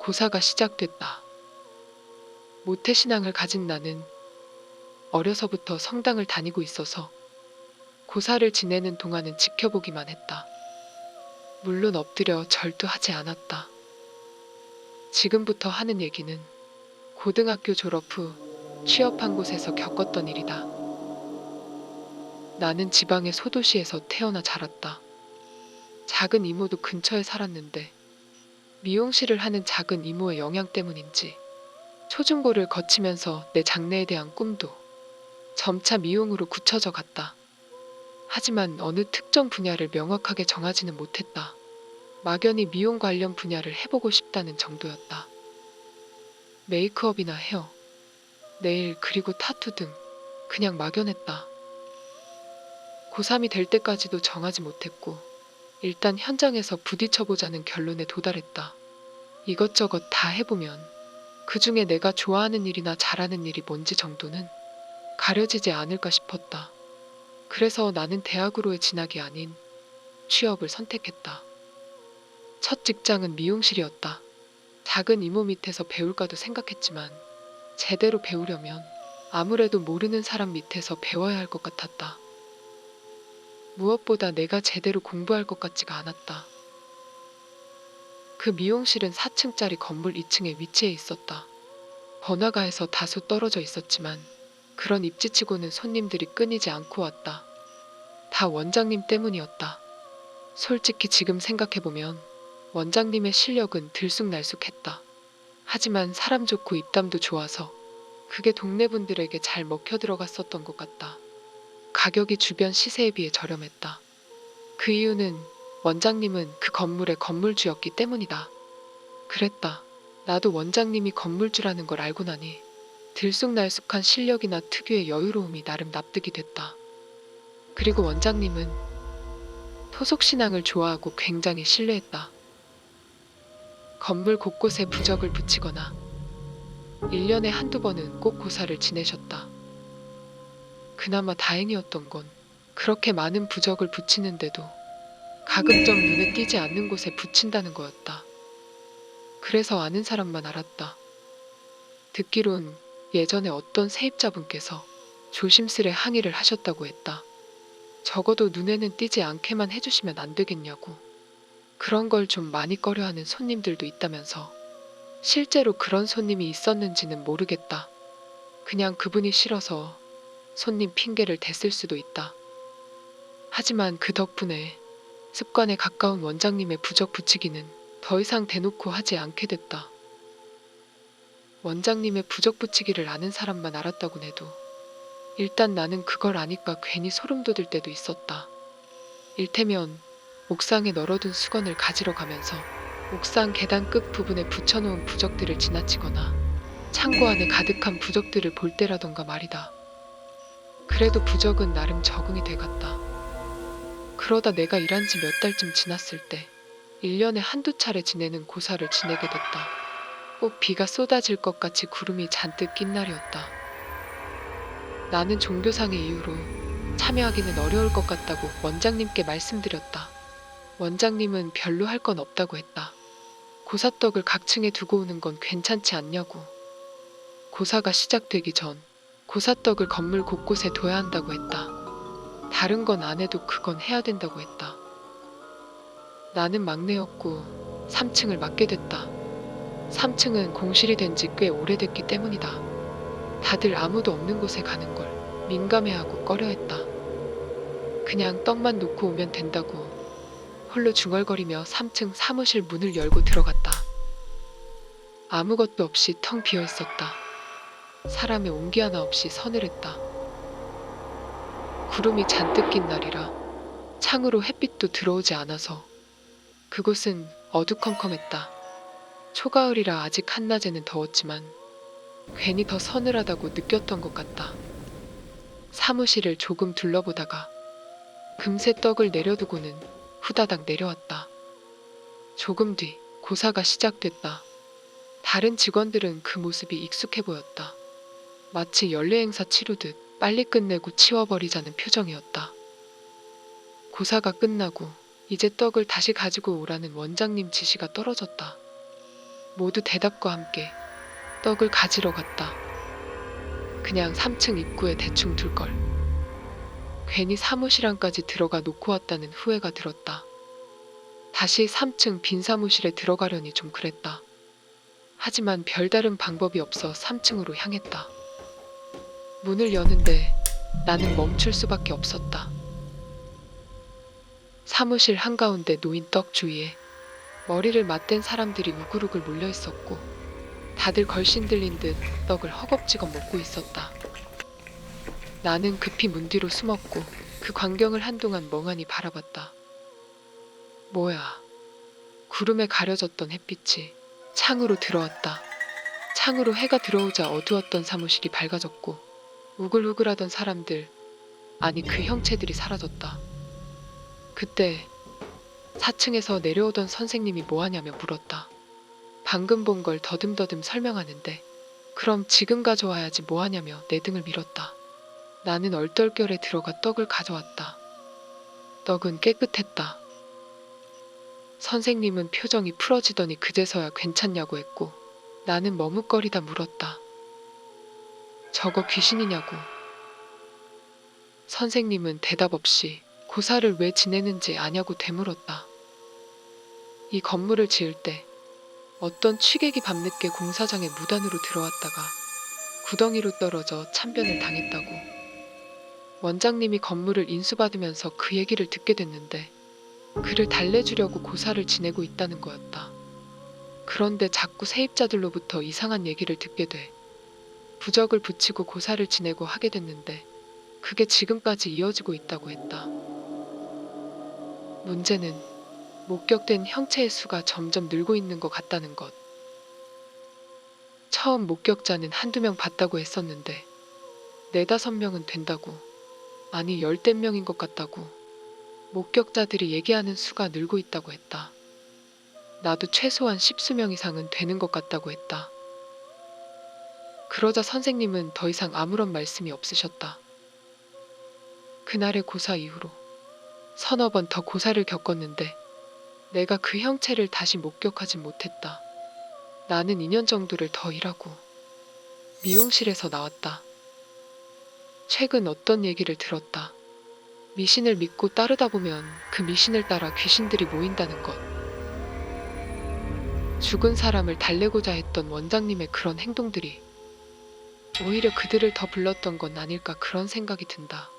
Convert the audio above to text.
고사가 시작됐다. 모태신앙을 가진 나는 어려서부터 성당을 다니고 있어서 고사를 지내는 동안은 지켜보기만 했다. 물론 엎드려 절도하지 않았다. 지금부터 하는 얘기는 고등학교 졸업 후 취업한 곳에서 겪었던 일이다. 나는 지방의 소도시에서 태어나 자랐다. 작은 이모도 근처에 살았는데 미용실을 하는 작은 이모의 영향 때문인지 초중고를 거치면서 내 장래에 대한 꿈도 점차 미용으로 굳혀져 갔다. 하지만 어느 특정 분야를 명확하게 정하지는 못했다. 막연히 미용 관련 분야를 해보고 싶다는 정도였다. 메이크업이나 헤어, 네일 그리고 타투 등 그냥 막연했다. 고3이 될 때까지도 정하지 못했고 일단 현장에서 부딪혀보자는 결론에 도달했다. 이것저것 다 해보면 그 중에 내가 좋아하는 일이나 잘하는 일이 뭔지 정도는 가려지지 않을까 싶었다. 그래서 나는 대학으로의 진학이 아닌 취업을 선택했다. 첫 직장은 미용실이었다. 작은 이모 밑에서 배울까도 생각했지만 제대로 배우려면 아무래도 모르는 사람 밑에서 배워야 할 것 같았다. 무엇보다 내가 제대로 공부할 것 같지가 않았다. 그 미용실은 4층짜리 건물 2층에 위치해 있었다. 번화가에서 다소 떨어져 있었지만 그런 입지치고는 손님들이 끊이지 않고 왔다. 다 원장님 때문이었다. 솔직히 지금 생각해보면 원장님의 실력은 들쑥날쑥했다. 하지만 사람 좋고 입담도 좋아서 그게 동네 분들에게 잘 먹혀 들어갔었던 것 같다. 가격이 주변 시세에 비해 저렴했다. 그 이유는 원장님은 그 건물의 건물주였기 때문이다. 그랬다. 나도 원장님이 건물주라는 걸 알고 나니 들쑥날쑥한 실력이나 특유의 여유로움이 나름 납득이 됐다. 그리고 원장님은 토속신앙을 좋아하고 굉장히 신뢰했다. 건물 곳곳에 부적을 붙이거나 1년에 한두 번은 꼭 고사를 지내셨다. 그나마 다행이었던 건 그렇게 많은 부적을 붙이는데도 가급적 눈에 띄지 않는 곳에 붙인다는 거였다. 그래서 아는 사람만 알았다. 듣기론 예전에 어떤 세입자분께서 조심스레 항의를 하셨다고 했다. 적어도 눈에는 띄지 않게만 해주시면 안 되겠냐고. 그런 걸 좀 많이 꺼려하는 손님들도 있다면서. 실제로 그런 손님이 있었는지는 모르겠다. 그냥 그분이 싫어서 손님 핑계를 댔을 수도 있다. 하지만 그 덕분에 습관에 가까운 원장님의 부적 붙이기는 더 이상 대놓고 하지 않게 됐다. 원장님의 부적 붙이기를 아는 사람만 알았다곤 해도 일단 나는 그걸 아니까 괜히 소름 돋을 때도 있었다. 일테면 옥상에 널어둔 수건을 가지러 가면서 옥상 계단 끝 부분에 붙여놓은 부적들을 지나치거나 창고 안에 가득한 부적들을 볼 때라던가 말이다. 그래도 부적은 나름 적응이 돼갔다. 그러다 내가 일한 지 몇 달쯤 지났을 때 1년에 한두 차례 지내는 고사를 지내게 됐다. 꼭 비가 쏟아질 것 같이 구름이 잔뜩 낀 날이었다. 나는 종교상의 이유로 참여하기는 어려울 것 같다고 원장님께 말씀드렸다. 원장님은 별로 할 건 없다고 했다. 고사떡을 각층에 두고 오는 건 괜찮지 않냐고. 고사가 시작되기 전 고사떡을 건물 곳곳에 둬야 한다고 했다. 다른 건 안 해도 그건 해야 된다고 했다. 나는 막내였고 3층을 맡게 됐다. 3층은 공실이 된 지 꽤 오래됐기 때문이다. 다들 아무도 없는 곳에 가는 걸 민감해하고 꺼려했다. 그냥 떡만 놓고 오면 된다고 홀로 중얼거리며 3층 사무실 문을 열고 들어갔다. 아무것도 없이 텅 비어 있었다. 사람의 온기 하나 없이 서늘했다. 구름이 잔뜩 낀 날이라 창으로 햇빛도 들어오지 않아서 그곳은 어두컴컴했다. 초가을이라 아직 한낮에는 더웠지만 괜히 더 서늘하다고 느꼈던 것 같다. 사무실을 조금 둘러보다가 금세 떡을 내려두고는 후다닥 내려왔다. 조금 뒤 고사가 시작됐다. 다른 직원들은 그 모습이 익숙해 보였다. 마치 연례 행사 치르듯 빨리 끝내고 치워버리자는 표정이었다. 고사가 끝나고 이제 떡을 다시 가지고 오라는 원장님 지시가 떨어졌다. 모두 대답과 함께 떡을 가지러 갔다. 그냥 3층 입구에 대충 둘걸. 괜히 사무실 안까지 들어가 놓고 왔다는 후회가 들었다. 다시 3층 빈 사무실에 들어가려니 좀 그랬다. 하지만 별다른 방법이 없어 3층으로 향했다. 문을 여는데 나는 멈출 수밖에 없었다. 사무실 한가운데 놓인 떡 주위에 머리를 맞댄 사람들이 우글우글 몰려 있었고 다들 걸신 들린 듯 떡을 허겁지겁 먹고 있었다. 나는 급히 문 뒤로 숨었고 그 광경을 한동안 멍하니 바라봤다. 뭐야? 구름에 가려졌던 햇빛이 창으로 들어왔다. 창으로 해가 들어오자 어두웠던 사무실이 밝아졌고 우글우글하던 사람들, 아니 그 형체들이 사라졌다. 그때 4층에서 내려오던 선생님이 뭐하냐며 물었다. 방금 본 걸 더듬더듬 설명하는데 그럼 지금 가져와야지 뭐하냐며 내 등을 밀었다. 나는 얼떨결에 들어가 떡을 가져왔다. 떡은 깨끗했다. 선생님은 표정이 풀어지더니 그제서야 괜찮냐고 했고 나는 머뭇거리다 물었다. 저거 귀신이냐고. 선생님은 대답 없이 고사를 왜 지내는지 아냐고 되물었다. 이 건물을 지을 때 어떤 취객이 밤늦게 공사장에 무단으로 들어왔다가 구덩이로 떨어져 참변을 당했다고. 원장님이 건물을 인수받으면서 그 얘기를 듣게 됐는데 그를 달래주려고 고사를 지내고 있다는 거였다. 그런데 자꾸 세입자들로부터 이상한 얘기를 듣게 돼 부적을 붙이고 고사를 지내고 하게 됐는데 그게 지금까지 이어지고 있다고 했다. 문제는 목격된 형체의 수가 점점 늘고 있는 것 같다는 것. 처음 목격자는 한두 명 봤다고 했었는데 4~5명은 된다고, 아니 10댓 명인 것 같다고. 목격자들이 얘기하는 수가 늘고 있다고 했다. 나도 최소한 10수명 이상은 되는 것 같다고 했다. 그러자 선생님은 더 이상 아무런 말씀이 없으셨다. 그날의 고사 이후로 서너 번 더 고사를 겪었는데 내가 그 형체를 다시 목격하진 못했다. 나는 2년 정도를 더 일하고 미용실에서 나왔다. 최근 어떤 얘기를 들었다. 미신을 믿고 따르다 보면 그 미신을 따라 귀신들이 모인다는 것. 죽은 사람을 달래고자 했던 원장님의 그런 행동들이 오히려 그들을 더 불렀던 건 아닐까 그런 생각이 든다.